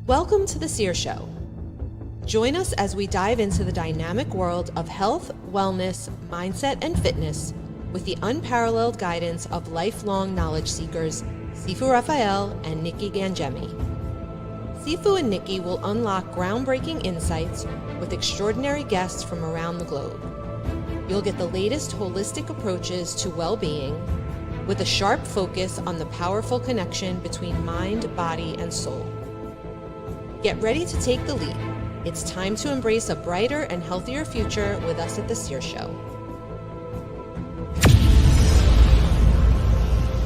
Welcome to the Seer Show. Join us as we dive into the dynamic world of health, wellness, mindset, and fitness with the unparalleled guidance of lifelong knowledge seekers, Sifu Rafael and Nikki Gangemi. Sifu and Nikki will unlock groundbreaking insights with extraordinary guests from around the globe. You'll get the latest holistic approaches to well-being with a sharp focus on the powerful connection between mind, body, and soul. Get ready to take the leap. It's time to embrace a brighter and healthier future with us at the Seer Show.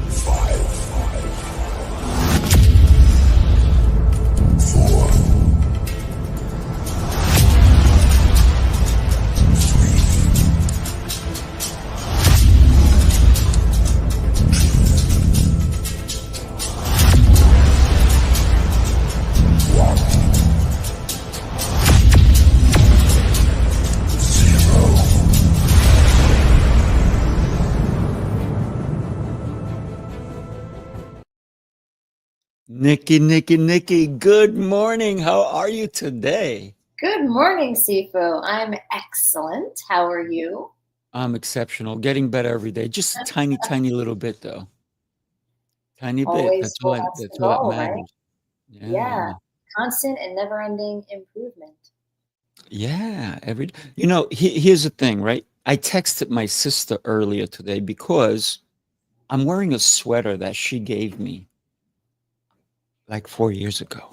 5, 4, Nikki, good morning. How are you today? Good morning, Sifu. I'm excellent. How are you? I'm exceptional. Getting better every day. Just a tiny little bit, though. Tiny bit. That's all that matters. Right? Yeah. Constant and never-ending improvement. Yeah. Here's the thing, right? I texted my sister earlier today because I'm wearing a sweater that she gave me like 4 years ago.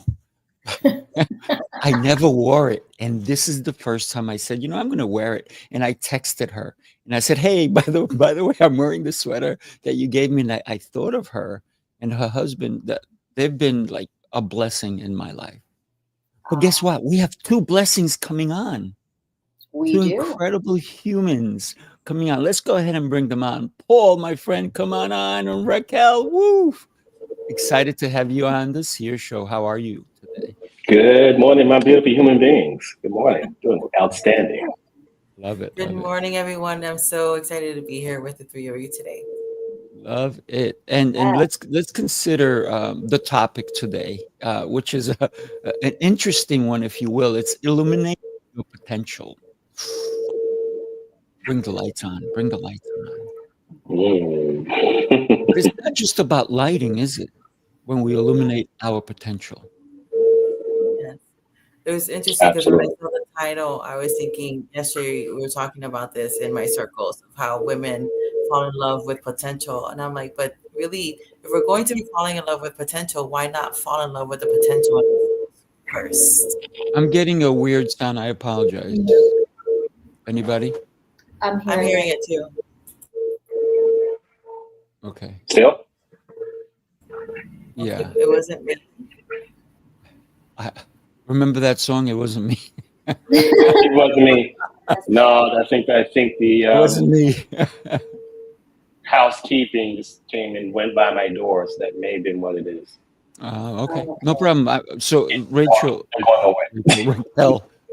I never wore it. And this is the first time I said, I'm going to wear it. And I texted her and I said, hey, by the way, I'm wearing the sweater that you gave me. And I thought of her and her husband, that they've been like a blessing in my life. But guess what? We have 2 blessings coming on. We Two do. incredible humans coming on. Let's go ahead and bring them on. Paul, my friend, come on. And Raquel, woo! Excited to have you on the Seer Show. How are you today? Good morning, my beautiful human beings. Good morning. Doing outstanding. Love it. Good morning, everyone. I'm so excited to be here with the 3 of you today. Love it. And let's consider the topic today, which is an interesting one, if you will. It's illuminate your potential. Bring the lights on. Bring the lights on. But it's not just about lighting, is it? When we illuminate our potential. Yes. It was interesting because when I saw the title, I was thinking yesterday we were talking about this in my circles of how women fall in love with potential. And I'm like, but really, if we're going to be falling in love with potential, why not fall in love with the potential first? I'm getting a weird sound. I apologize. Anybody? I'm hearing it too. Okay. Still? Yeah. It wasn't me. I remember that song. It wasn't me. It wasn't me. No, I think the it wasn't me. housekeeping just came and went by my door, so that may have been what it is. Okay. No problem. So Rachel,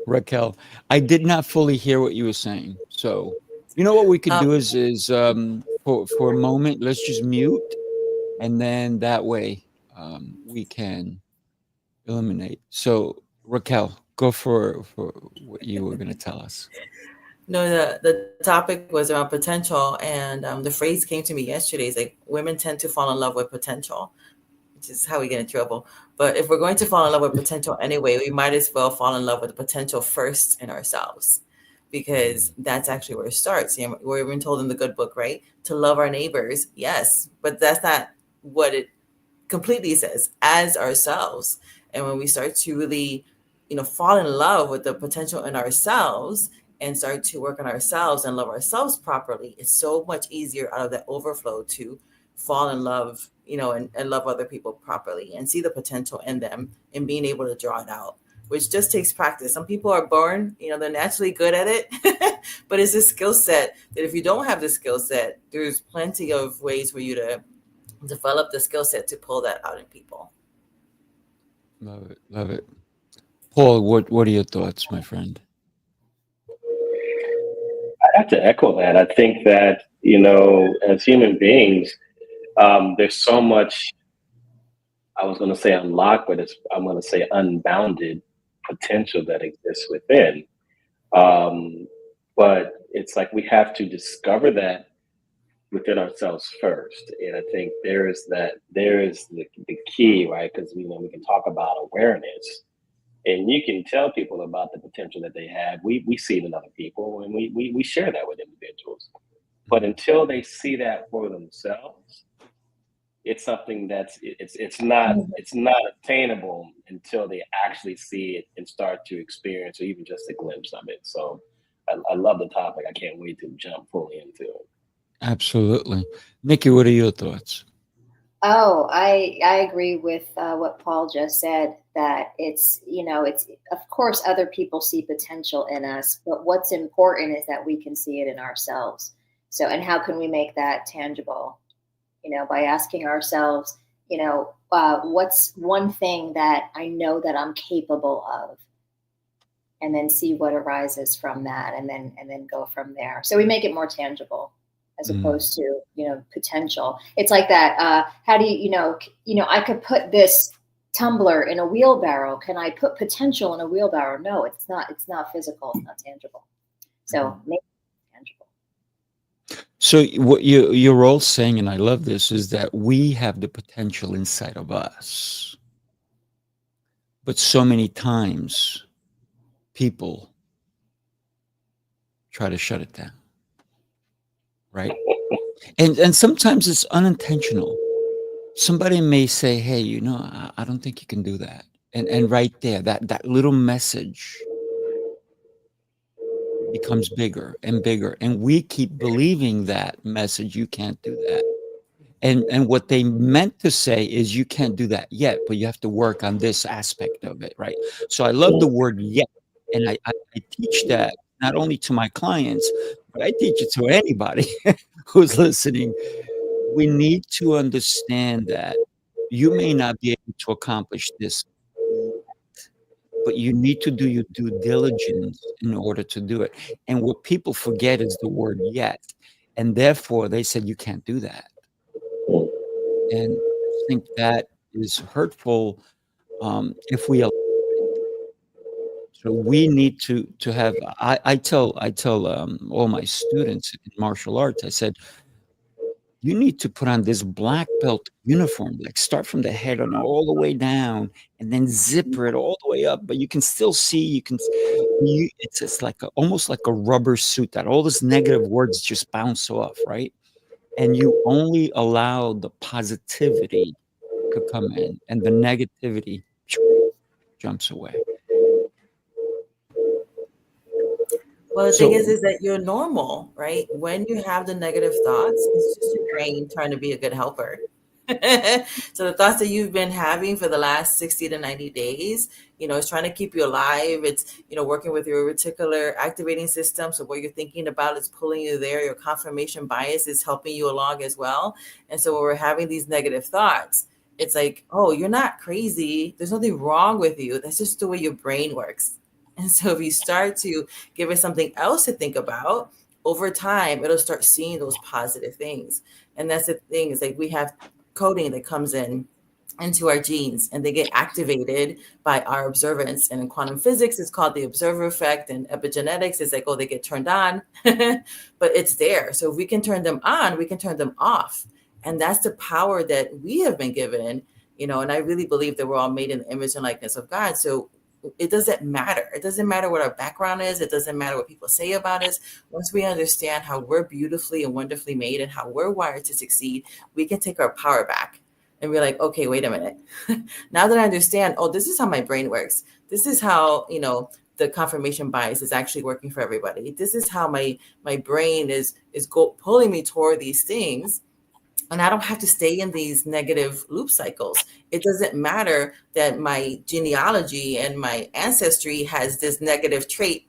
Raquel, I did not fully hear what you were saying. So you know what we could do is for a moment, let's just mute, and then that way we can illuminate. So Raquel, go for what you were going to tell us. No, the topic was around potential, and the phrase came to me yesterday. It's like women tend to fall in love with potential, which is how we get in trouble. But if we're going to fall in love with potential anyway, we might as well fall in love with the potential first in ourselves, because that's actually where it starts. We're even told in the good book, right, to love our neighbors. Yes, but that's not what it completely says, as ourselves. And when we start to really, fall in love with the potential in ourselves and start to work on ourselves and love ourselves properly, it's so much easier out of that overflow to fall in love, and love other people properly and see the potential in them and being able to draw it out, which just takes practice. Some people are born, they're naturally good at it, but it's a skill set that if you don't have the skill set, there's plenty of ways for you to develop the skill set to pull that out in people. Love it. Paul, what are your thoughts, my friend? I have to echo that. I think that, as human beings, there's so much I was going to say unlock, but I'm going to say unbounded potential that exists within. But it's like we have to discover that within ourselves first. And I think there is the key, right? Because we can talk about awareness, and you can tell people about the potential that they have. We see it in other people, and we share that with individuals. But until they see that for themselves, it's something it's not attainable until they actually see it and start to experience, or even just a glimpse of it. So I love the topic. I can't wait to jump fully into it. Absolutely. Nikki, what are your thoughts? Oh, I agree with what Paul just said, that it's of course other people see potential in us, but what's important is that we can see it in ourselves. So, and how can we make that tangible? By asking ourselves, what's one thing that I know that I'm capable of, and then see what arises from that, and then go from there. So we make it more tangible, as opposed to potential. It's like that. How do I could put this tumbler in a wheelbarrow. Can I put potential in a wheelbarrow? No, it's not. It's not physical. It's not tangible. So make it tangible. So what you're all saying, and I love this, is that we have the potential inside of us. But so many times people try to shut it down. Right? And sometimes it's unintentional. Somebody may say, hey, I don't think you can do that. And right there, that little message becomes bigger and bigger. And we keep believing that message, you can't do that. And what they meant to say is you can't do that yet, but you have to work on this aspect of it, right? So I love the word yet. And I teach that not only to my clients, but I teach it to anybody who's listening. We need to understand that you may not be able to accomplish this yet, but you need to do your due diligence in order to do it. And what people forget is the word yet. And therefore, they said, you can't do that. And I think that is hurtful if we allow it. So we need to have, I tell all my students in martial arts, I said, you need to put on this black belt uniform, like start from the head and all the way down, and then zipper it all the way up. But you can still see, it's just like almost like a rubber suit that all these negative words just bounce off, right? And you only allow the positivity to come in, and the negativity jumps away. Well, the thing is that you're normal, right? When you have the negative thoughts, it's just your brain trying to be a good helper. So the thoughts that you've been having for the last 60 to 90 days, it's trying to keep you alive. It's, working with your reticular activating system. So what you're thinking about is pulling you there. Your confirmation bias is helping you along as well. And so when we're having these negative thoughts, it's like, oh, you're not crazy. There's nothing wrong with you. That's just the way your brain works. And so if you start to give it something else to think about, over time, it'll start seeing those positive things. And that's the thing, is like we have coding that comes into our genes, and they get activated by our observance. And in quantum physics, it's called the observer effect. And epigenetics is like, oh, they get turned on, but it's there. So if we can turn them on, we can turn them off. And that's the power that we have been given, and I really believe that we're all made in the image and likeness of God. So it doesn't matter. It doesn't matter what our background is. It doesn't matter what people say about us. Once we understand how we're beautifully and wonderfully made and how we're wired to succeed, we can take our power back and be like, okay, wait a minute. Now that I understand, oh, this is how my brain works. This is how, the confirmation bias is actually working for everybody. This is how my brain is pulling me toward these things. And I don't have to stay in these negative loop cycles. It doesn't matter that my genealogy and my ancestry has this negative trait.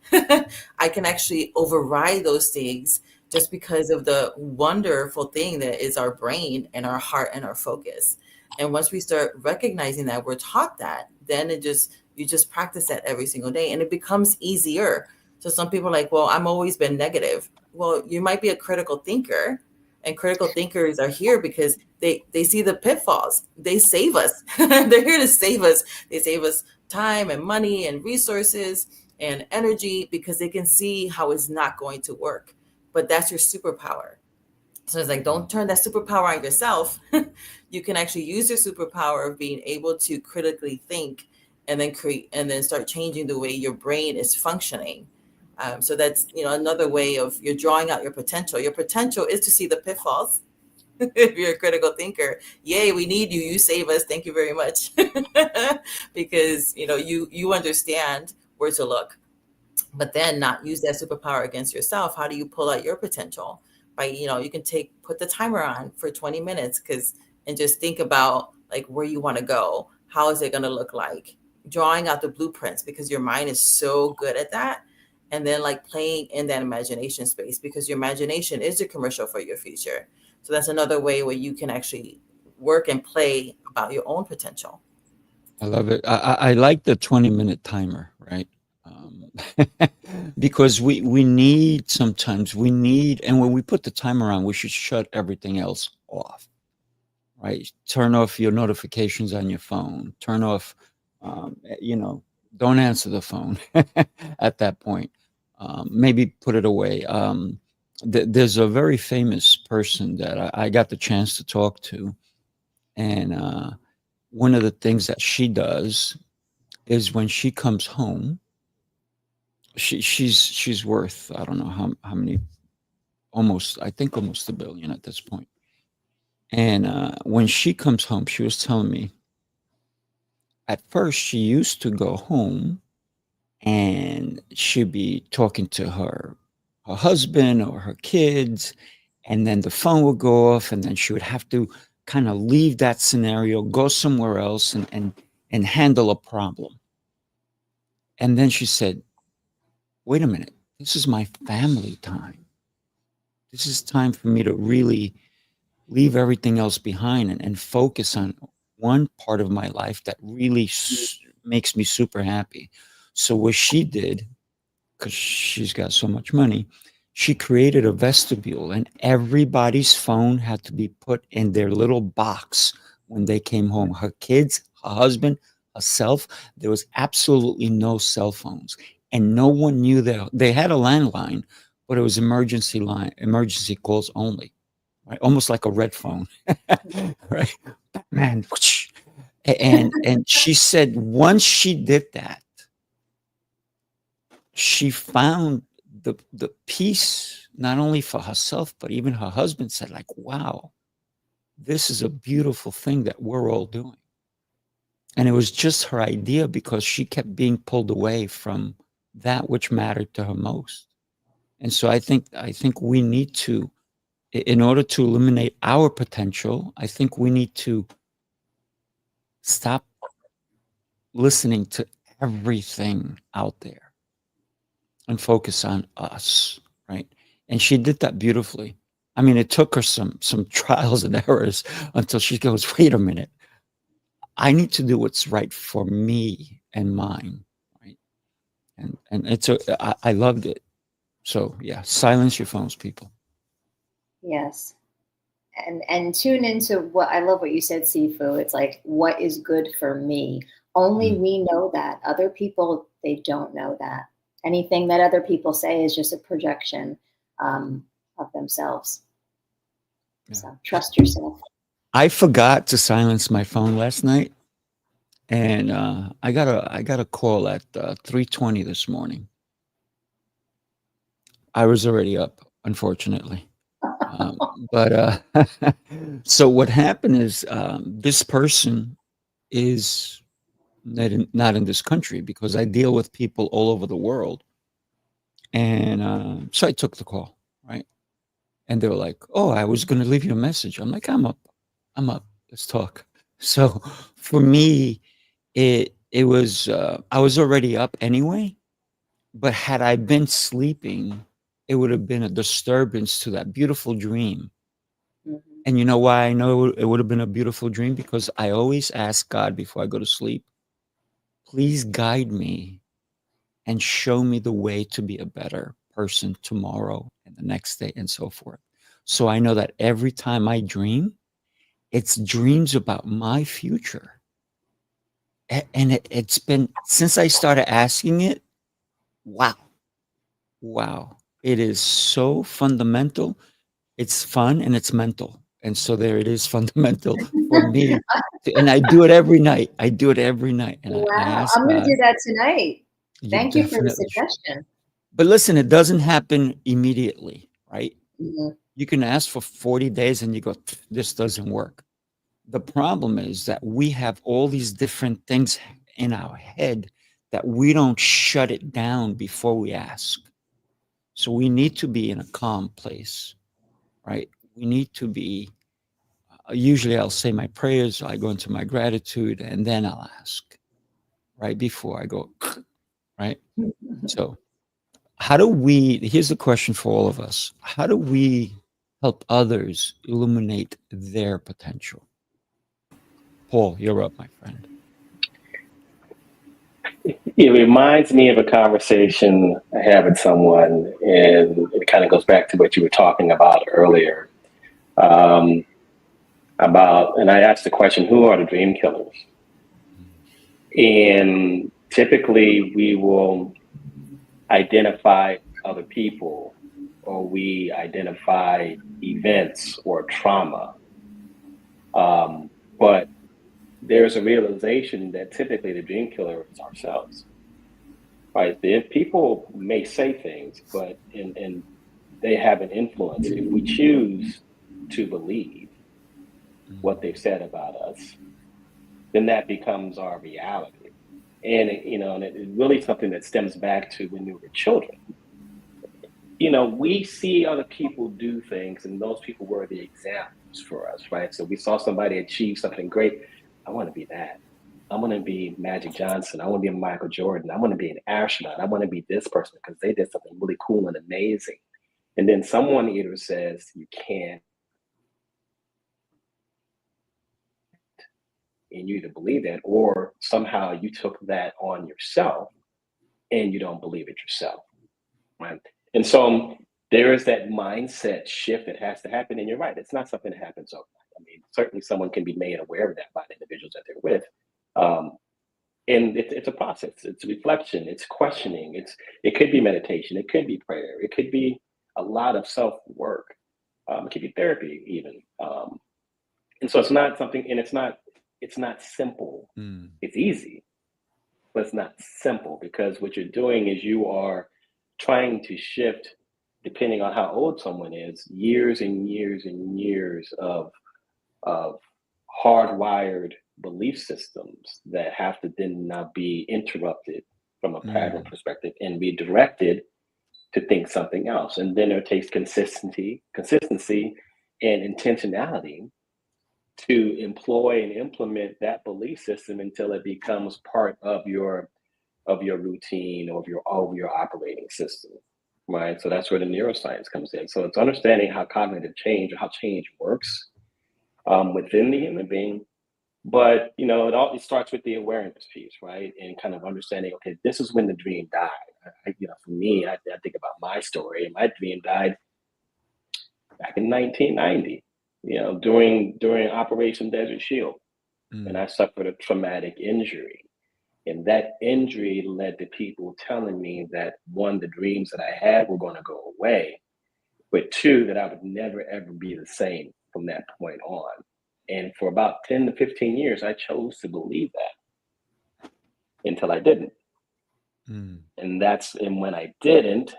I can actually override those things just because of the wonderful thing that is our brain and our heart and our focus. And once we start recognizing that, we're taught that, then you just practice that every single day, and it becomes easier. So some people are like, well, I'm always been negative. Well, you might be a critical thinker. And critical thinkers are here because they see the pitfalls. They save us. They're here to save us. They save us time and money and resources and energy because they can see how it's not going to work. But that's your superpower. So it's like, don't turn that superpower on yourself. You can actually use your superpower of being able to critically think and then create and then start changing the way your brain is functioning. So that's, another way of you're drawing out your potential. Your potential is to see the pitfalls. If you're a critical thinker, yay, we need you. You save us. Thank you very much. Because, you understand where to look, but then not use that superpower against yourself. How do you pull out your potential? By, you can put the timer on for 20 minutes and just think about like where you want to go. How is it going to look like? Drawing out the blueprints, because your mind is so good at that. And then like playing in that imagination space, because your imagination is the commercial for your future. So that's another way where you can actually work and play about your own potential. I love it. I like the 20-minute timer, right? Because we need, and when we put the timer on, we should shut everything else off, right? Turn off your notifications on your phone. Turn off, don't answer the phone at that point. Maybe put it away. There's a very famous person that I got the chance to talk to. And one of the things that she does is when she comes home, she's worth, I don't know how many, I think almost $1 billion at this point. And when she comes home, she was telling me, at first she used to go home and she'd be talking to her husband or her kids, and then the phone would go off, and then she would have to kind of leave that scenario, go somewhere else and handle a problem. And then she said, wait a minute, this is my family time. This is time for me to really leave everything else behind and focus on one part of my life that really makes me super happy. So what she did, because she's got so much money, she created a vestibule, and everybody's phone had to be put in their little box when they came home. Her kids, her husband, herself. There was absolutely no cell phones, and no one knew that they had a landline, but it was emergency calls only, right? Almost like a red phone, right? Man, and she said once she did that, she found the peace, not only for herself, but even her husband said, like, wow, this is a beautiful thing that we're all doing. And it was just her idea, because she kept being pulled away from that which mattered to her most. And so I think we need to, in order to eliminate our potential, I think we need to stop listening to everything out there and focus on us, right? And she did that beautifully. I mean, it took her some trials and errors until she goes, wait a minute, I need to do what's right for me and mine, right? And I loved it. So yeah, silence your phones, people. Yes. And tune into what I love what you said, Sifu. It's like, what is good for me? Only we know that. Other people, they don't know that. Anything that other people say is just a projection of themselves. Yeah. So trust yourself. I forgot to silence my phone last night, and I got a call at 3:20 this morning. I was already up, unfortunately. But so what happened is, this person is not in this country, because I deal with people all over the world. And so I took the call, right? And they were like, oh, I was going to leave you a message. I'm like, I'm up. Let's talk. So for me, it was, I was already up anyway, but had I been sleeping, it would have been a disturbance to that beautiful dream. Mm-hmm. And you know why I know it would have been a beautiful dream? Because I always ask God before I go to sleep, please guide me and show me the way to be a better person tomorrow and the next day and so forth. So I know that every time I dream, It's dreams about my future. And it's been, since I started asking it, wow. Wow. It is so fundamental. It's fun and it's mental. And so there it is, fundamental for me. And I do it every night. I do it every night. And I Wow. ask I'm going to God, do that tonight. you Thank you for the definitely should. suggestion. But listen, it doesn't happen immediately, right? Mhm. You can ask for 40 days and you go, this doesn't work. The problem is that we have all these different things in our head that we don't shut it down before we ask. So we need to be in a calm place, right? We need to be, usually I'll say my prayers, I go into my gratitude, and then I'll ask, right? Before I go, right? So, here's the question for all of us: how do we help others illuminate their potential? Paul, you're up, my friend. It reminds me of a conversation I had with someone, and it kind of goes back to what you were talking about earlier. And I asked the question, who are the dream killers? And typically we will identify other people, or we identify events or trauma. But there's a realization that typically the dream killer is ourselves. Right? If people may say things, but and they have an influence. If we choose to believe what they've said about us, then that becomes our reality. And and it's really something that stems back to when we were children. We see other people do things, and those people were the examples for us, right? So we saw somebody achieve something great. I want to be that. I want to be Magic Johnson. I want to be Michael Jordan. I want to be an astronaut. I want to be this person because they did something really cool and amazing. And then someone either says you can't, and you either believe that, or somehow you took that on yourself and you don't believe it yourself, right? And so there is that mindset shift that has to happen. And you're right, it's not something that happens overnight. I mean, certainly someone can be made aware of that by the individuals that they're with. And it's a process. It's reflection. It's questioning. It could be meditation. It could be prayer. It could be a lot of self work. It could be therapy even. And so it's not something, and it's not simple. It's easy, but it's not simple, because what you're doing is you are trying to shift, depending on how old someone is, years and years and years of hardwired belief systems that have to then now be interrupted from a pattern perspective and be directed to think something else. And then it takes consistency and intentionality to employ and implement that belief system until it becomes part of your routine or of your operating system, right? So that's where the neuroscience comes in. So it's understanding how cognitive change, or how change works within the human being. But it starts with the awareness piece, right? And kind of understanding, okay, this is when the dream died. For me, I think about my story, and my dream died back in 1990. During Operation Desert Shield, and I suffered a traumatic injury. And that injury led to people telling me that, one, the dreams that I had were going to go away, but two, that I would never, ever be the same from that point on. And for about 10 to 15 years, I chose to believe that until I didn't. And when I didn't,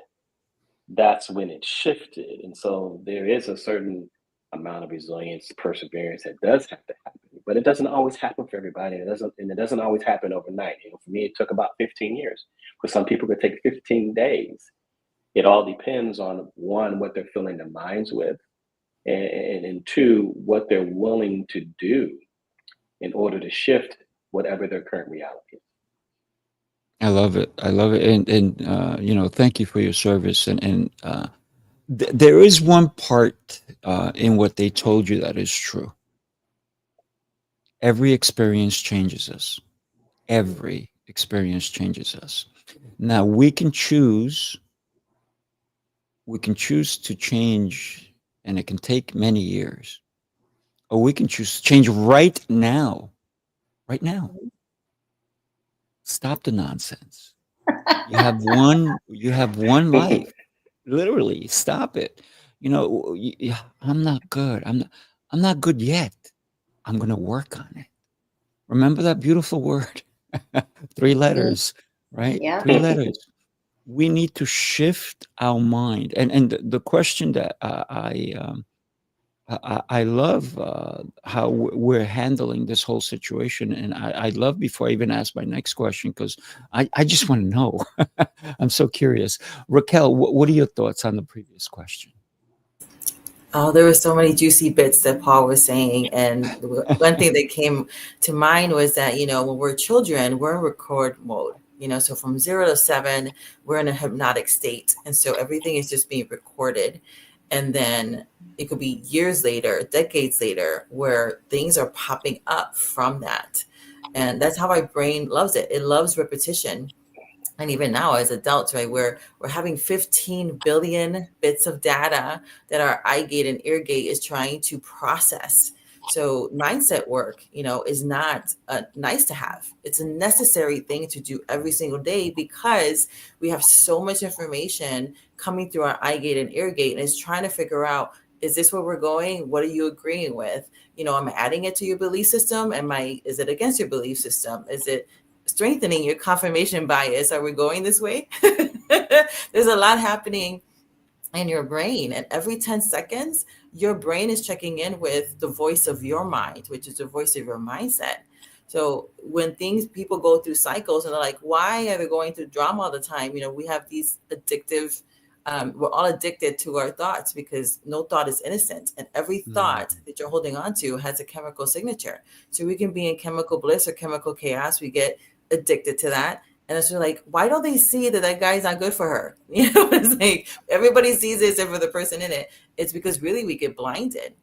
that's when it shifted. And so there is a certain amount of resilience, perseverance that does have to happen, but it doesn't always happen for everybody. It doesn't always happen overnight. For me, it took about 15 years. For some people, it could take 15 days. It all depends on, one, what they're filling their minds with, and two, what they're willing to do in order to shift whatever their current reality is. I love it. I love it. And thank you for your service. And there is one part in what they told you that is true. Every experience changes us. Every experience changes us. Now we can choose to change, and it can take many years. or we can choose to change right now. Right now. Stop the nonsense. You have one life. Literally, stop it. You know, I'm not good. I'm not good yet. I'm going to work on it. Remember that beautiful word? 3 letters, right? Yeah. 3 letters. We need to shift our mind. And the question that I love how we're handling this whole situation. And I love, before I even ask my next question, because I just want to know. I'm so curious. Raquel, what are your thoughts on the previous question? Oh, there were so many juicy bits that Paul was saying. And one thing that came to mind was that, you know, when we're children, we're in record mode. You know, so from 0 to 7, we're in a hypnotic state. And so everything is just being recorded. And then it could be years later, decades later, where things are popping up from that. And that's how our brain loves it. It loves repetition. And even now as adults, right, we're having 15 billion bits of data that our eye gate and ear gate is trying to process. So mindset work, you know, is not nice to have. It's a necessary thing to do every single day, because we have so much information coming through our eye gate and ear gate, and it's trying to figure out, is this where we're going? What are you agreeing with? You know, am I adding it to your belief system? Is it against your belief system? Is it strengthening your confirmation bias? Are we going this way? There's a lot happening in your brain, and every 10 seconds your brain is checking in with the voice of your mind, which is the voice of your mindset. So when people go through cycles and they're like, why are they going through drama all the time? You know, we have these addictive, we're all addicted to our thoughts, because no thought is innocent, and every thought that you're holding on to has a chemical signature. So we can be in chemical bliss or chemical chaos. We get addicted to that. And it's like, why don't they see that guy's not good for her? You know, it's like everybody sees it except for the person in it. It's because really we get blinded.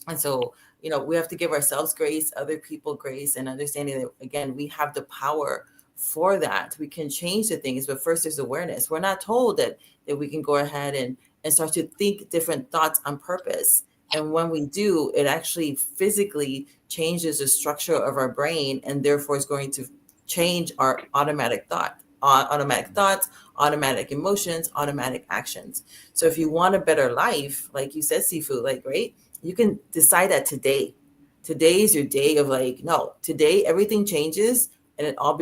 And so, you know, we have to give ourselves grace, other people grace, and understanding that, again, we have the power for that. We can change the things, but first there's awareness. We're not told that we can go ahead and start to think different thoughts on purpose. And when we do, it actually physically changes the structure of our brain, and therefore is going to change our automatic thoughts, automatic emotions, automatic actions. So if you want a better life, like you said, Sifu, like, right, you can decide that today. Today is your day of like, no, today everything changes, and it all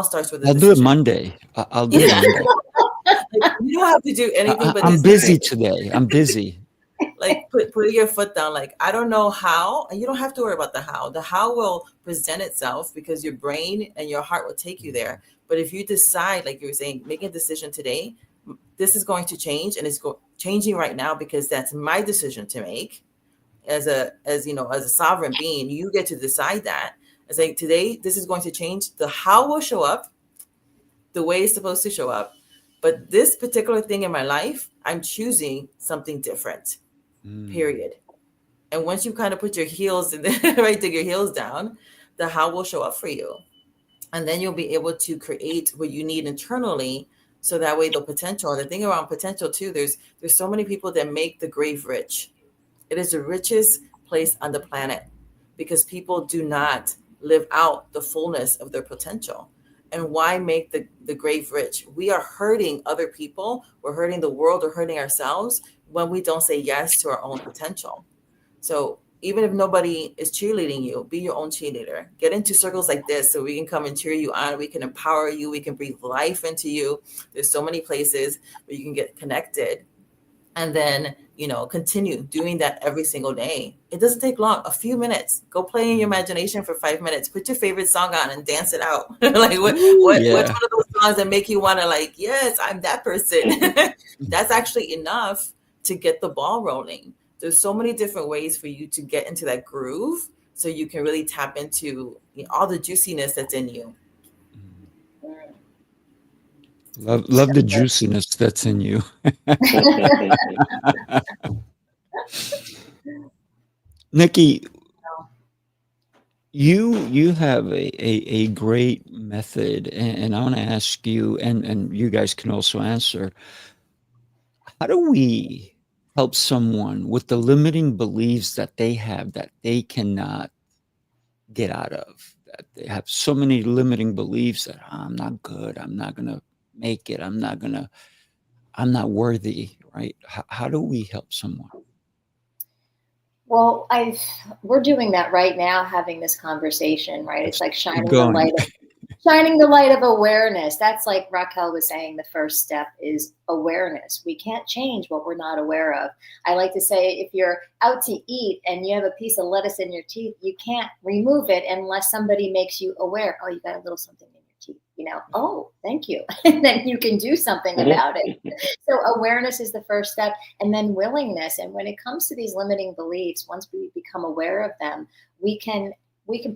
starts with a I'll decision. do it Monday. I'll do it Monday. Like, you don't have to do anything but I'm decide. busy today. I'm busy. Like, put your foot down. Like, I don't know how, and you don't have to worry about the how. The how will present itself, because your brain and your heart will take you there. But if you decide, like you were saying, make a decision today, this is going to change, and it's changing right now, because that's my decision to make. As a sovereign being, you get to decide that. It's like, today, this is going to change. The how will show up the way it's supposed to show up. But this particular thing in my life, I'm choosing something different. Period. And once you kind of put your heels in there, right, dig your heels down, the how will show up for you. And then you'll be able to create what you need internally. So that way, the potential, the thing around potential too, there's so many people that make the grave rich. It is the richest place on the planet, because people do not live out the fullness of their potential. And why make the grave rich? We are hurting other people. We're hurting the world. We're hurting ourselves when we don't say yes to our own potential. So even if nobody is cheerleading you, be your own cheerleader. Get into circles like this so we can come and cheer you on. We can empower you. We can breathe life into you. There's so many places where you can get connected. And then, you know, continue doing that every single day. It doesn't take long, a few minutes. Go play in your imagination for 5 minutes. Put your favorite song on and dance it out. Like, what's one of those songs that make you want to, like, yes, I'm that person. That's actually enough to get the ball rolling. There's so many different ways for you to get into that groove, so you can really tap into, you know, all the juiciness that's in you. Love the juiciness that's in you. Nikki, you have a great method, and I want to ask you, and you guys can also answer. How do we help someone with the limiting beliefs that they have that they cannot get out of, that they have so many limiting beliefs that I'm not good, I'm not going to make it, I'm not worthy, right? How do we help someone? Well, we're doing that right now, having this conversation, right? It's like Keep going. shining the light of awareness. That's like Raquel was saying, the first step is awareness. We can't change what we're not aware of. I like to say, if you're out to eat and you have a piece of lettuce in your teeth, you can't remove it unless somebody makes you aware. Oh, you got a little something in your teeth, oh, thank you. And then you can do something about it. So awareness is the first step, and then willingness. And when it comes to these limiting beliefs, once we become aware of them, we can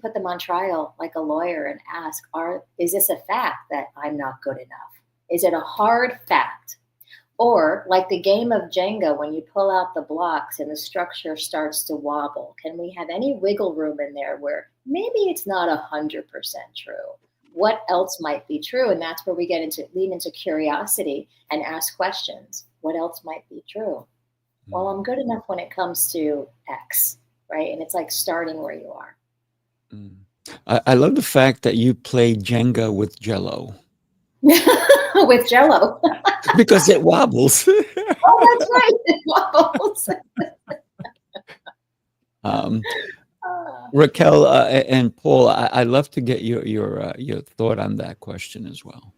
put them on trial like a lawyer and ask, is this a fact that I'm not good enough? Is it a hard fact? Or like the game of Jenga, when you pull out the blocks and the structure starts to wobble, can we have any wiggle room in there where maybe it's not 100% true? What else might be true? And that's where we lean into curiosity and ask questions. What else might be true? Well, I'm good enough when it comes to X, right? And it's like starting where you are. I love the fact that you play Jenga with Jello. With Jello. Because it wobbles. Oh, that's right. It wobbles. Raquel and Paul, I love to get your thought on that question as well.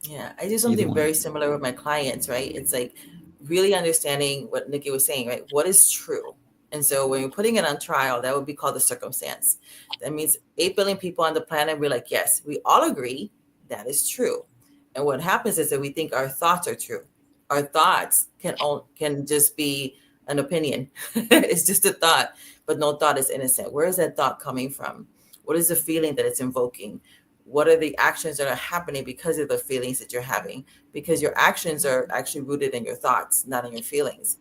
Yeah, I do something very similar with my clients, right? It's like really understanding what Nikki was saying, right? What is true? And so when you're putting it on trial, that would be called the circumstance. That means 8 billion people on the planet, we're like, yes, we all agree that is true. And what happens is that we think our thoughts are true. Our thoughts can just be an opinion. It's just a thought, but no thought is innocent. Where is that thought coming from? What is the feeling that it's invoking? What are the actions that are happening because of the feelings that you're having? Because your actions are actually rooted in your thoughts, not in your feelings.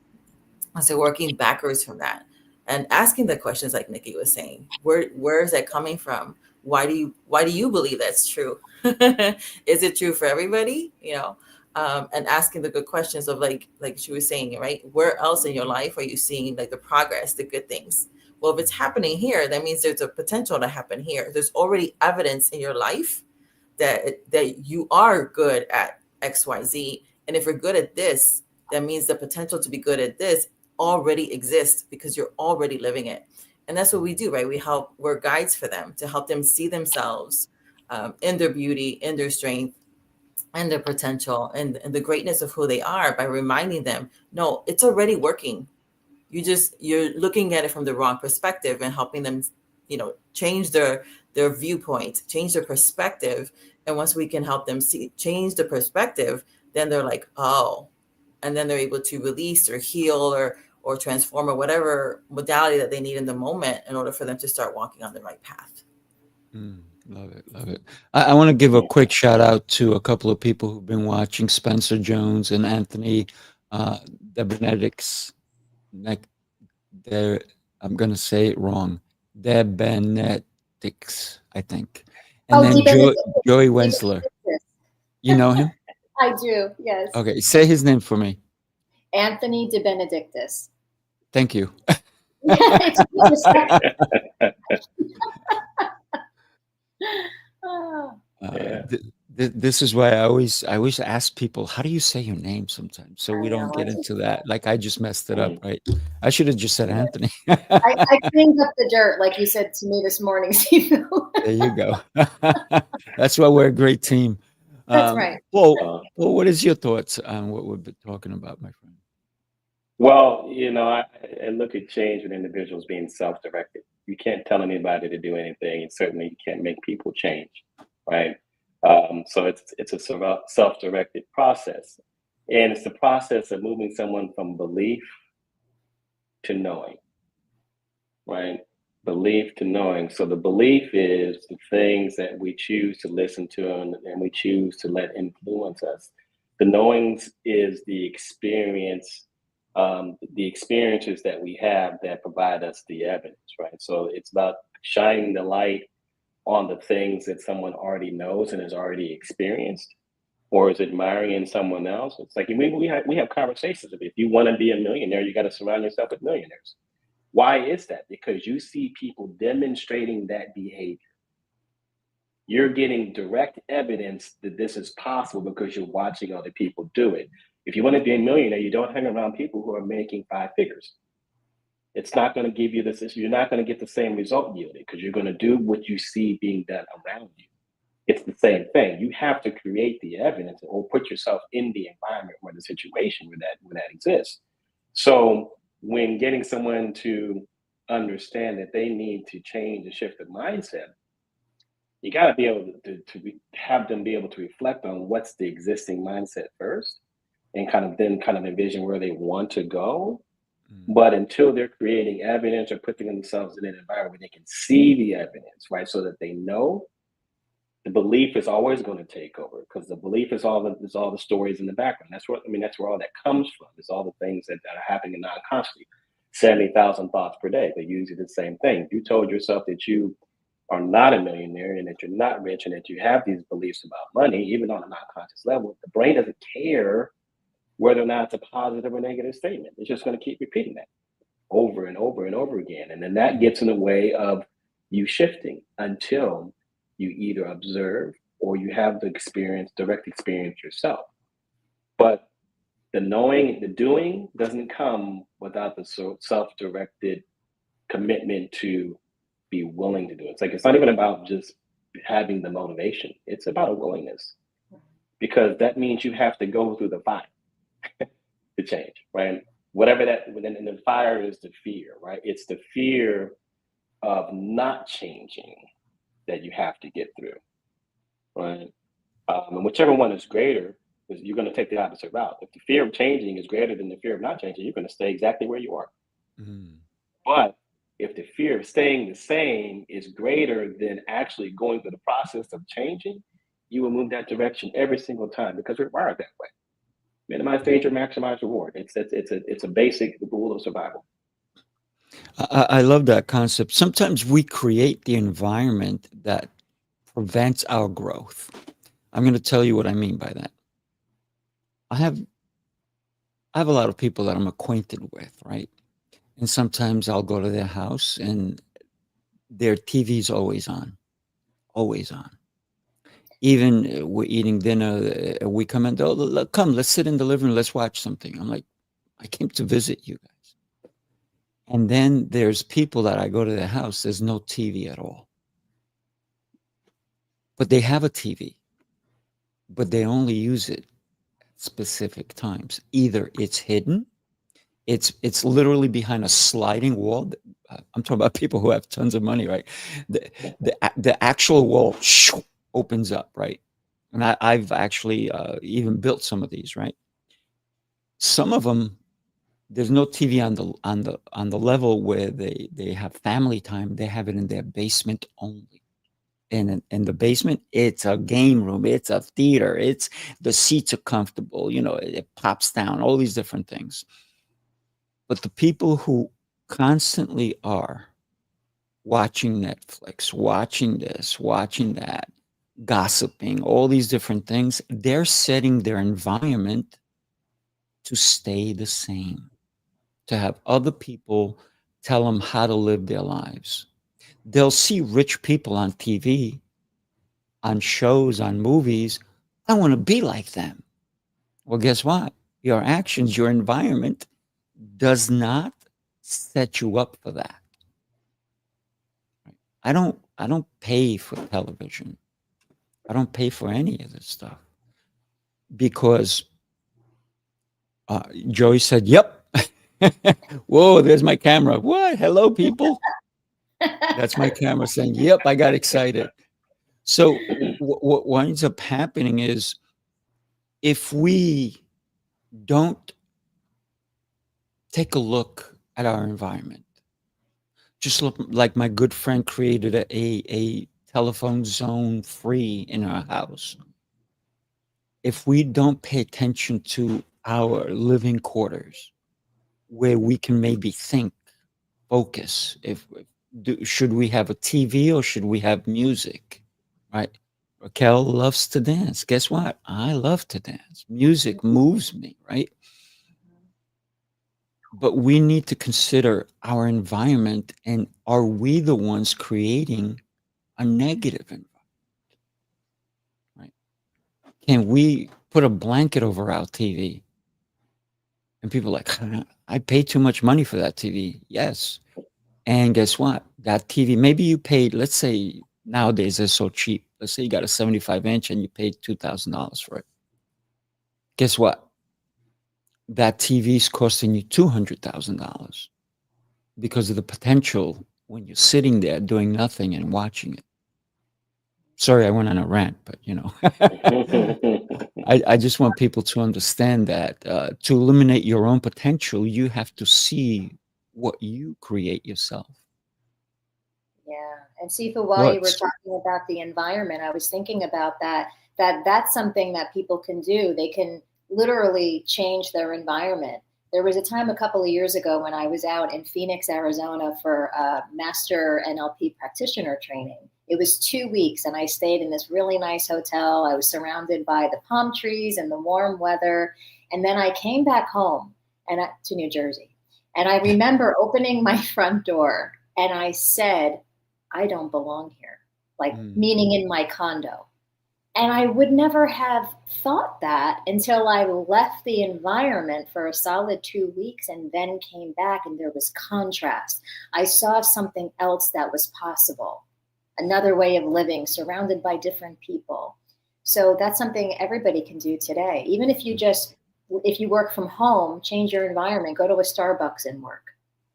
And so working backwards from that and asking the questions like Nikki was saying, where is that coming from? Why do you believe that's true? Is it true for everybody? And asking the good questions of like she was saying, right? Where else in your life are you seeing like the progress, the good things? Well, if it's happening here, that means there's a potential to happen here. There's already evidence in your life that you are good at XYZ. And if you're good at this, that means the potential to be good at this already exists because you're already living it. And that's what we do, right? We're guides for them to help them see themselves in their beauty, in their strength, and their potential, and the greatness of who they are by reminding them, no, it's already working. You're looking at it from the wrong perspective and helping them, change their viewpoint, change their perspective. And once we can help them change the perspective, then they're like, oh, and then they're able to release or heal or transform or whatever modality that they need in the moment in order for them to start walking on the right path. Love it. I want to give a quick shout out to a couple of people who've been watching, Spencer Jones and Anthony the Benedicts. I'm going to say it wrong. The Benedicts, I think. And then Joey Wensler. You know him? I do, yes. Okay, say his name for me. Anthony de Benedictis. Thank you. This is why I always ask people, how do you say your name sometimes? So we don't get into that. Like I just messed it up, right? I should have just said Anthony. I cleaned up the dirt, like you said to me this morning, Sifu. There you go. That's why we're a great team. That's right. Well, what is your thoughts on what we've been talking about, my friend? Well, I look at change with individuals being self-directed. You can't tell anybody to do anything, and certainly you can't make people change, right? So it's a self-directed process, and it's the process of moving someone from belief to knowing, right? Belief to knowing. So the belief is the things that we choose to listen to and we choose to let influence us. The knowings is the experience. The experiences that we have that provide us the evidence, right? So it's about shining the light on the things that someone already knows and has already experienced, or is admiring in someone else? It's like we have conversations of, if you want to be a millionaire, you got to surround yourself with millionaires. Why is that? Because you see people demonstrating that behavior. You're getting direct evidence that this is possible because you're watching other people do it. If you want to be a millionaire, you don't hang around people who are making 5 figures. It's not going to give you this. You're not going to get the same result yielded, because you're going to do what you see being done around you. It's the same thing. You have to create the evidence or put yourself in the environment or the situation where that exists. So when getting someone to understand that they need to change and shift their mindset, you got to be able to have them be able to reflect on what's the existing mindset first, and kind of envision where they want to go. But until they're creating evidence or putting themselves in an environment where they can see the evidence, right, so that they know, the belief is always going to take over, because the belief is all the stories in the background. That's where all that comes from. It's all the things that are happening non-consciously. 70,000 thoughts per day. They're usually the same thing. You told yourself that you are not a millionaire and that you're not rich and that you have these beliefs about money, even on a non-conscious level. The brain doesn't care whether or not it's a positive or negative statement. It's just going to keep repeating that over and over and over again. And then that gets in the way of you shifting until you either observe or you have the direct experience yourself. But the knowing, the doing doesn't come without the self-directed commitment to be willing to do it. It's not even about just having the motivation. It's about a willingness, because that means you have to go through the fire to change, right? Whatever that, and the fire is the fear, right? It's the fear of not changing that you have to get through, right? And whichever one is greater, you're going to take the opposite route. If the fear of changing is greater than the fear of not changing, you're going to stay exactly where you are. But if the fear of staying the same is greater than actually going through the process of changing, you will move that direction every single time, because we're wired that way. Minimize danger, maximize reward. It's a basic rule of survival. I love that concept. Sometimes we create the environment that prevents our growth. I'm going to tell you what I mean by that. I have a lot of people that I'm acquainted with, right? And sometimes I'll go to their house and their TV's always on, always on. Even we're eating dinner, we come in, come, let's sit in the living room, let's watch something. I'm like, I came to visit you guys. And then there's people that I go to their house, there's no TV at all. But they have a TV, but they only use it at specific times. Either it's hidden, it's literally behind a sliding wall. I'm talking about people who have tons of money, right? The actual wall opens up, right? And I've actually even built some of these, right? Some of them, there's no TV on the level where they have family time. They have it in their basement only. And in the basement, it's a game room, it's a theater, it's the seats are comfortable, it pops down, all these different things. But the people who constantly are watching Netflix, watching this, watching that, gossiping, all these different things, they're setting their environment to stay the same, to have other people tell them how to live their lives. They'll see rich people on TV, on shows, on movies. I want to be like them. Well, guess what? Your actions, your environment does not set you up for that. I don't pay for television. I don't pay for any of this stuff, because Joey said, "Yep." Whoa, there's my camera. What? Hello, people. That's my camera saying, "Yep." I got excited. So what winds up happening is, if we don't take a look at our environment, just look, like my good friend created a telephone zone free in our house. If we don't pay attention to our living quarters, where we can maybe think, focus, should we have a TV or should we have music, right? Raquel loves to dance. Guess what? I love to dance. Music moves me, right? But we need to consider our environment, and are we the ones creating a negative environment? Right? Can we put a blanket over our TV? And people are like, I pay too much money for that TV. Yes. And guess what? That TV, maybe you paid, let's say nowadays they're so cheap. Let's say you got a 75-inch and you paid $2,000 for it. Guess what? That TV is costing you $200,000 because of the potential when you're sitting there doing nothing and watching it. Sorry, I went on a rant, but I just want people to understand that to eliminate your own potential, you have to see what you create yourself. Yeah. And Sifu, while you were talking about the environment, I was thinking about that's something that people can do. They can literally change their environment. There was a time a couple of years ago when I was out in Phoenix, Arizona for a Master NLP Practitioner training. It was 2 weeks and I stayed in this really nice hotel. I was surrounded by the palm trees and the warm weather. And then I came back home to New Jersey. And I remember opening my front door and I said, I don't belong here, meaning in my condo. And I would never have thought that until I left the environment for a solid 2 weeks and then came back and there was contrast. I saw something else that was possible, another way of living surrounded by different people. So that's something everybody can do today. Even if you work from home, change your environment, go to a Starbucks and work,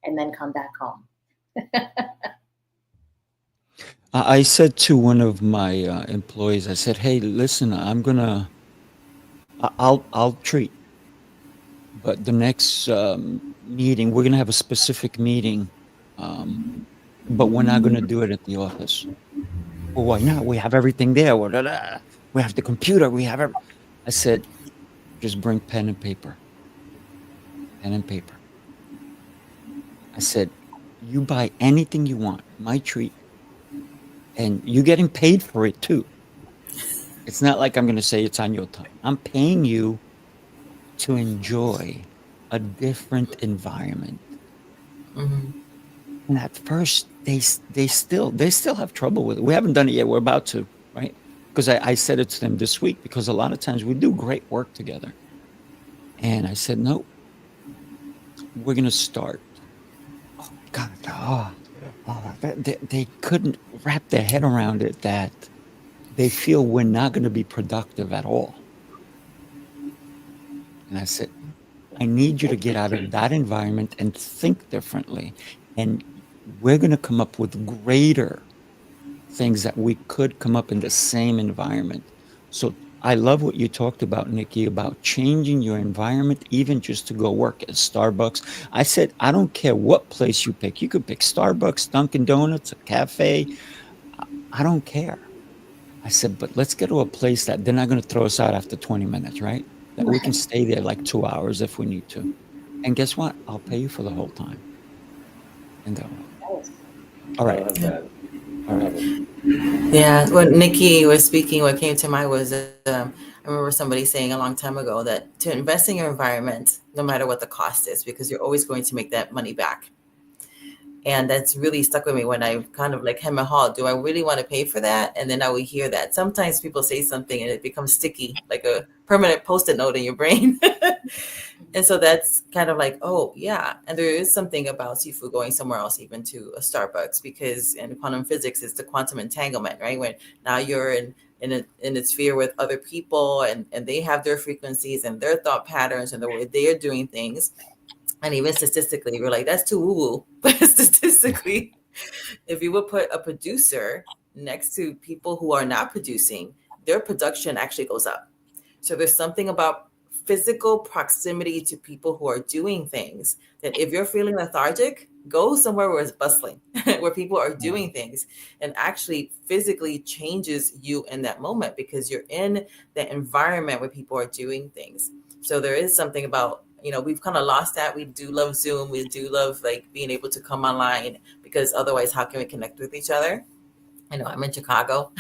and then come back home. I said to one of my employees, I said, hey, listen, I'll treat. But the next meeting, we're going to have a specific meeting, but we're not going to do it at the office. Well, why not? We have everything there. We have the computer. I said, just bring pen and paper. Pen and paper. I said, you buy anything you want, my treat. And you're getting paid for it too. It's not like I'm going to say it's on your time. I'm paying you to enjoy a different environment. Mm-hmm. And at first, they still have trouble with it. We haven't done it yet. We're about to, right? Because I said it to them this week, because a lot of times we do great work together. And I said, no, we're going to start. Oh, God. They couldn't wrap their head around it, that they feel we're not going to be productive at all. And I said, I need you to get out of that environment and think differently. And we're going to come up with greater things that we could come up in the same environment. So I love what you talked about, Nikki, about changing your environment, even just to go work at Starbucks. I said, I don't care what place you pick. You could pick Starbucks, Dunkin' Donuts, a cafe. I don't care. I said, but let's get to a place that they're not going to throw us out after 20 minutes, right? That we can stay there like 2 hours if we need to. And guess what? I'll pay you for the whole time. And all right. All right. Yeah, when Nikki was speaking, what came to mind was I remember somebody saying a long time ago that to invest in your environment, no matter what the cost is, because you're always going to make that money back. And that's really stuck with me when I kind of like hem and haw, do I really want to pay for that? And then I would hear that. Sometimes people say something and it becomes sticky, like a permanent Post-it note in your brain. And so that's kind of like, oh, yeah. And there is something about Sifu going somewhere else, even to a Starbucks, because in quantum physics, it's the quantum entanglement, right? When now you're in a sphere with other people and they have their frequencies and their thought patterns and the way they are doing things. And even statistically, we're like, that's too woo-woo. But statistically, if you would put a producer next to people who are not producing, their production actually goes up. So there's something about physical proximity to people who are doing things that if you're feeling lethargic, go somewhere where it's bustling, where people are doing things, and actually physically changes you in that moment because you're in the environment where people are doing things. So there is something about, we've kind of lost that. We do love Zoom. We do love like being able to come online, because otherwise how can we connect with each other? I know I'm in Chicago.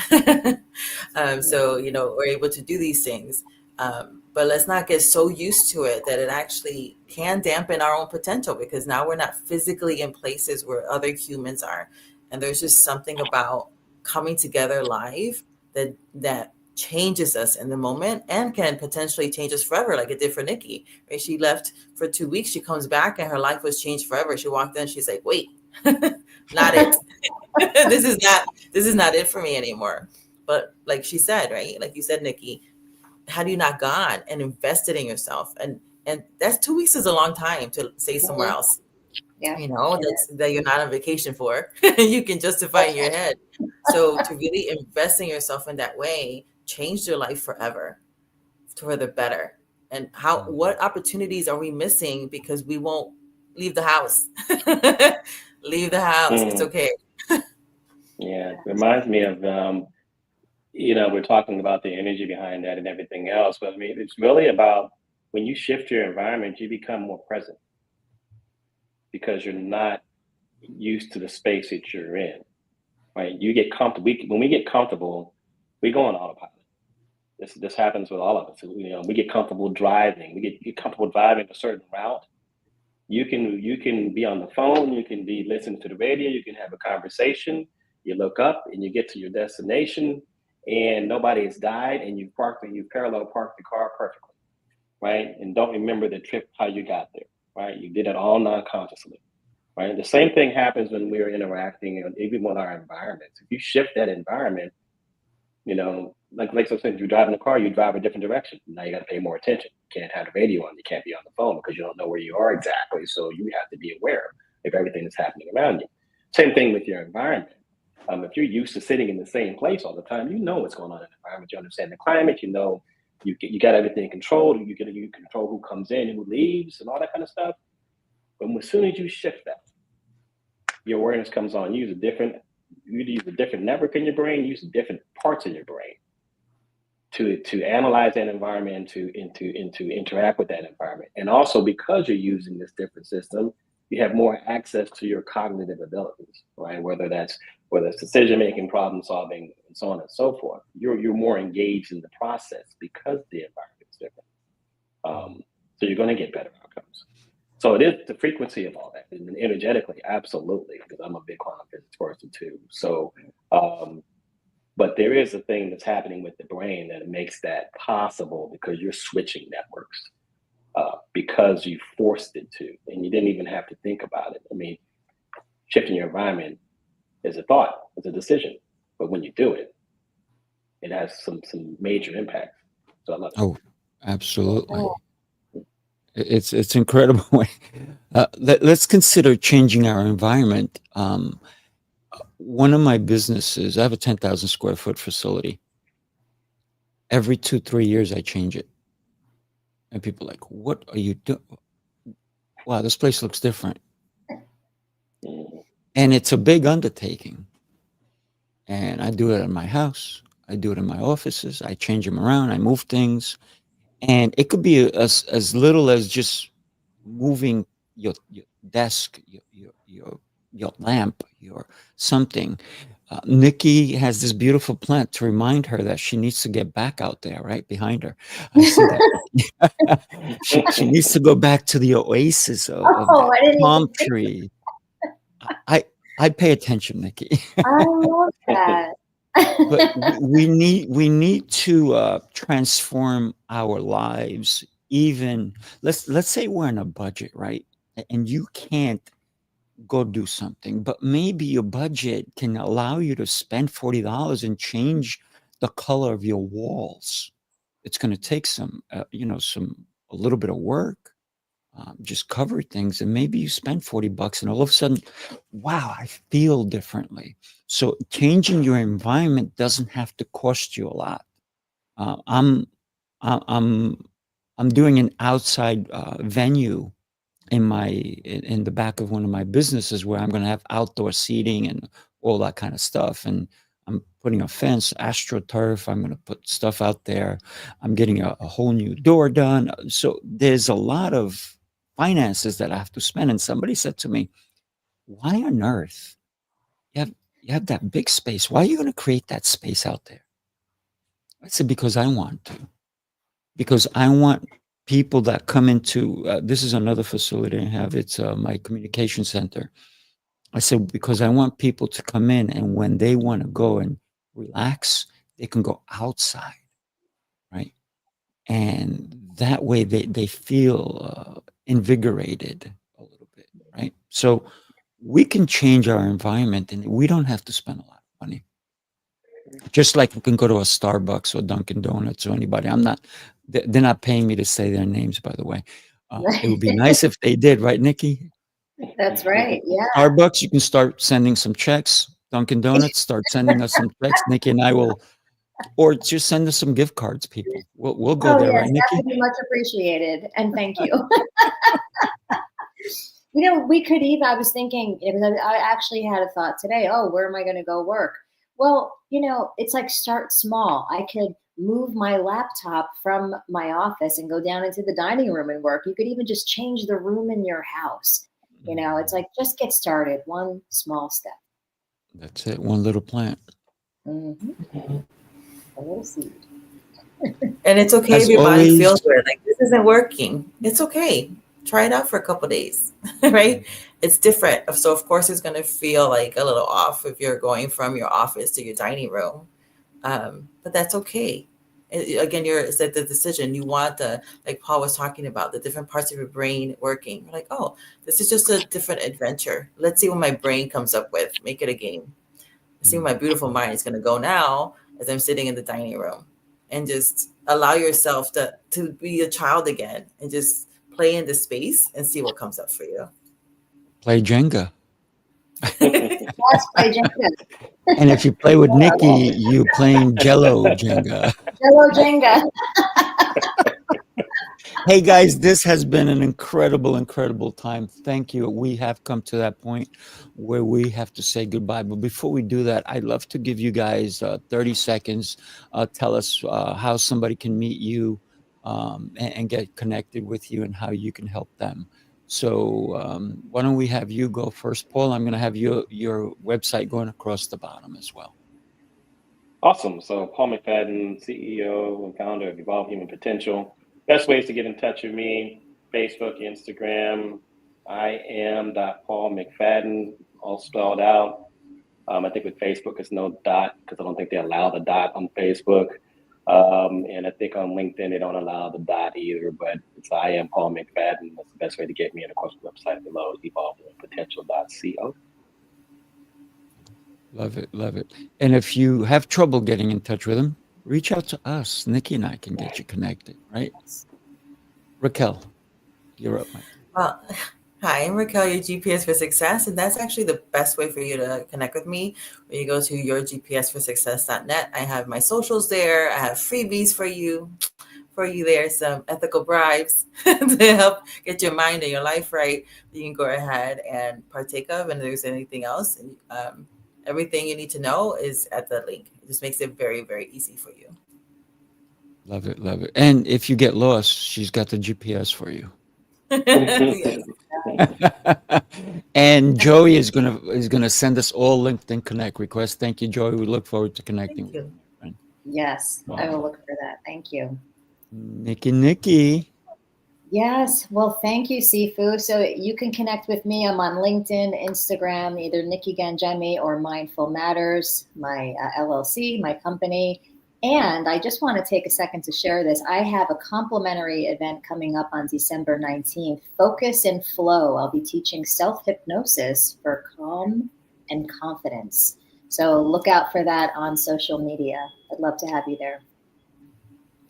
So, we're able to do these things. But let's not get so used to it that it actually can dampen our own potential, because now we're not physically in places where other humans are. And there's just something about coming together live that changes us in the moment and can potentially change us forever, like it did for Nikki. Right? She left for 2 weeks. She comes back and her life was changed forever. She walked in, she's like, wait, not it. This is not it for me anymore. But like she said, right? Like you said, Nikki, had you not gone and invested in yourself, and that's 2 weeks is a long time to stay somewhere else. Yeah. That you're not on vacation for. You can justify in your head. So to really invest in yourself in that way changed your life forever for the better. And what opportunities are we missing because we won't leave the house? Leave the house. It's okay. Yeah, it reminds me of we're talking about the energy behind that and everything else, but I mean, it's really about when you shift your environment, you become more present because you're not used to the space that you're in, right? You get comfortable. When we get comfortable, we go on autopilot. This happens with all of us. We get comfortable driving. We get comfortable driving a certain route. You can be on the phone. You can be listening to the radio. You can have a conversation. You look up and you get to your destination, and nobody has died, and you parallel parked the car perfectly, right? And don't remember the trip, how you got there, right? You did it all non-consciously, right? The same thing happens when we're interacting, even with our environments. If you shift that environment, like sometimes you drive in a car, you drive a different direction. Now you got to pay more attention. You can't have the radio on. You can't be on the phone because you don't know where you are exactly. So you have to be aware of everything that's happening around you. Same thing with your environment. If you're used to sitting in the same place all the time, you know what's going on in the environment. You understand the climate. You got everything controlled. You control who comes in, who leaves, and all that kind of stuff. But as soon as you shift that, your awareness comes on. You use a different network in your brain. You use different parts of your brain to analyze that environment, to interact with that environment. And also, because you're using this different system, you have more access to your cognitive abilities, right? Whether it's decision making, problem solving, and so on and so forth. You're more engaged in the process because the environment is different. So you're going to get better outcomes. So it is the frequency of all that, and energetically, absolutely, because I'm a big quantum physics person too. So, but there is a thing that's happening with the brain that makes that possible because you're switching networks, because you forced it to, and you didn't even have to think about it. I mean, shifting your environment is a thought, it's a decision, but when you do it, it has some major impact. So I love it. Oh, absolutely. It's incredible. Let's consider changing our environment. One of my businesses, I have a 10,000 square foot facility. Every 2-3 years, I change it. And people are like, what are you doing? Wow, this place looks different. And it's a big undertaking. And I do it in my house. I do it in my offices. I change them around. I move things. And it could be as little as just moving your desk, your lamp, your something. Nikki has this beautiful plant to remind her that she needs to get back out there, right behind her. I see that. she needs to go back to the oasis of that palm tree. I pay attention, Nikki. I love that. But we need to transform our lives. Even let's say we're on a budget, right? And you can't go do something, but maybe your budget can allow you to spend $40 and change the color of your walls. It's going to take a little bit of work. Just cover things, and maybe you spend $40 and all of a sudden, wow, I feel differently. So changing your environment doesn't have to cost you a lot. I'm doing an outside venue in the back of one of my businesses where I'm going to have outdoor seating and all that kind of stuff. And I'm putting a fence, AstroTurf. I'm going to put stuff out there. I'm getting a whole new door done. So there's a lot of finances that I have to spend. And somebody said to me, why on earth you have that big space? Why are you going to create that space out there? I said, because I want to. Because I want people that come into, this is another facility I have. It's my communication center. I said, because I want people to come in, and when they want to go and relax, they can go outside, right? And that way they feel invigorated a little bit, right? So we can change our environment, and we don't have to spend a lot of money. Just like we can go to a Starbucks or Dunkin' Donuts or anybody. They're not paying me to say their names, by the way. It would be nice if they did, right, Nikki? That's right. Yeah. Starbucks, you can start sending some checks. Dunkin' Donuts, start sending us some checks. Nikki and I will, or just send us some gift cards, people. We'll go there, Yes, right, that Nikki? would be much appreciated. And thank you. We could even, I was thinking, because I actually had a thought today, oh, where am I going to go work? Well, it's like start small. I could move my laptop from my office and go down into the dining room and work. You could even just change the room in your house. It's like, just get started, one small step. That's it. One little plant. Mm-hmm. A little seed. And it's okay As if your body always, feels weird. Like, this isn't working. It's okay. Try it out for a couple days, right? It's different. So of course it's going to feel like a little off if you're going from your office to your dining room. But that's okay. Again, it's like the decision. You want like Paul was talking about, the different parts of your brain working. You're like, oh, this is just a different adventure. Let's see what my brain comes up with. Make it a game. Let's see where my beautiful mind is going to go now as I'm sitting in the dining room. And just allow yourself to be a child again and just play in the space and see what comes up for you. play Jenga. Let's play Jenga. And if you play with Nikki, you playing Jello Jenga. Jello Jenga. Hey guys, this has been an incredible time. Thank you. We have come to that point where we have to say goodbye. But before we do that, I'd love to give you guys 30 seconds. Tell us how somebody can meet you and get connected with you and how you can help them. So why don't we have you go first, Paul? I'm going to have your website going across the bottom as well. Awesome. So Paul McFadden, CEO and founder of Evolve Human Potential. Best ways to get in touch with me, Facebook, Instagram. I am Paul McFadden, all spelled out. I think with Facebook, it's no dot because I don't think they allow the dot on Facebook. And I think on LinkedIn, they don't allow the dot either, but it's I am Paul McFadden. That's the best way to get me. And of course, the website below is evolvehumanampotential.co. Love it. And if you have trouble getting in touch with them, reach out to us. Nikki and I can get you connected, right? Raquel, you're up, Mike. Well, hi, I'm Raquel, your GPS for Success. And that's actually the best way for you to connect with me. When you go to yourgpsforsuccess.net, I have my socials there. I have freebies for you there, some ethical bribes to help get your mind and your life right. You can go ahead and partake of. And if there's anything else, everything you need to know is at the link. It just makes it very, very easy for you. Love it. And if you get lost, she's got the GPS for you. And Joey is gonna send us all LinkedIn Connect requests. Thank you, Joey. We look forward to connecting with you. Yes, I will look for that. Thank you. Nikki. Yes. Well, thank you, Sifu. So you can connect with me. I'm on LinkedIn, Instagram, either Nikki Gangemi or Mindful Matters, my LLC, my company. And I just want to take a second to share this. I have a complimentary event coming up on December 19th, Focus and Flow. I'll be teaching self-hypnosis for calm and confidence. So look out for that on social media. I'd love to have you there.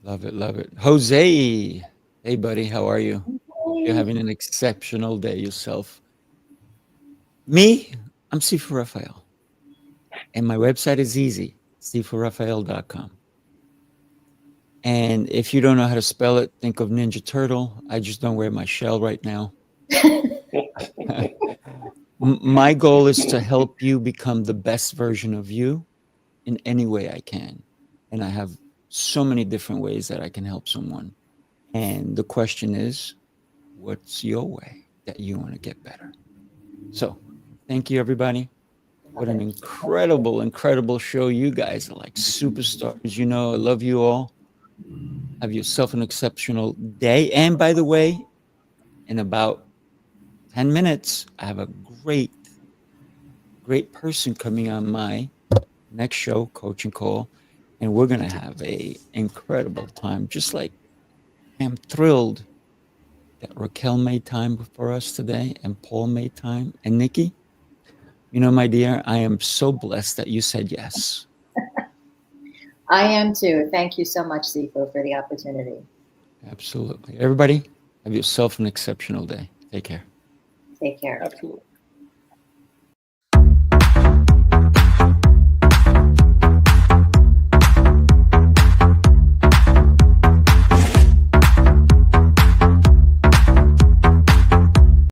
Love it. Jose. Hey, buddy. How are you? Hey. You're having an exceptional day yourself. Me, I'm Sifu Rafael. And my website is easy, sifurafael.com. And if you don't know how to spell it, think of Ninja Turtle. I just don't wear my shell right now. My goal is to help you become the best version of you in any way I can. And I have so many different ways that I can help someone. And the question is, what's your way that you want to get better? So thank you, everybody. What an incredible, incredible show. You guys are like superstars. You know, I love you all. Have yourself an exceptional day. And by the way, in about 10 minutes, I have a great person coming on my next show, Coaching Call. And we're going to have a incredible time. Just like I'm thrilled that Raquel made time for us today and Paul made time. And Nikki, you know, my dear, I am so blessed that you said yes. I am too. Thank you so much, Sifu, for the opportunity. Absolutely. Everybody, have yourself an exceptional day. Take care. Take care. Absolutely.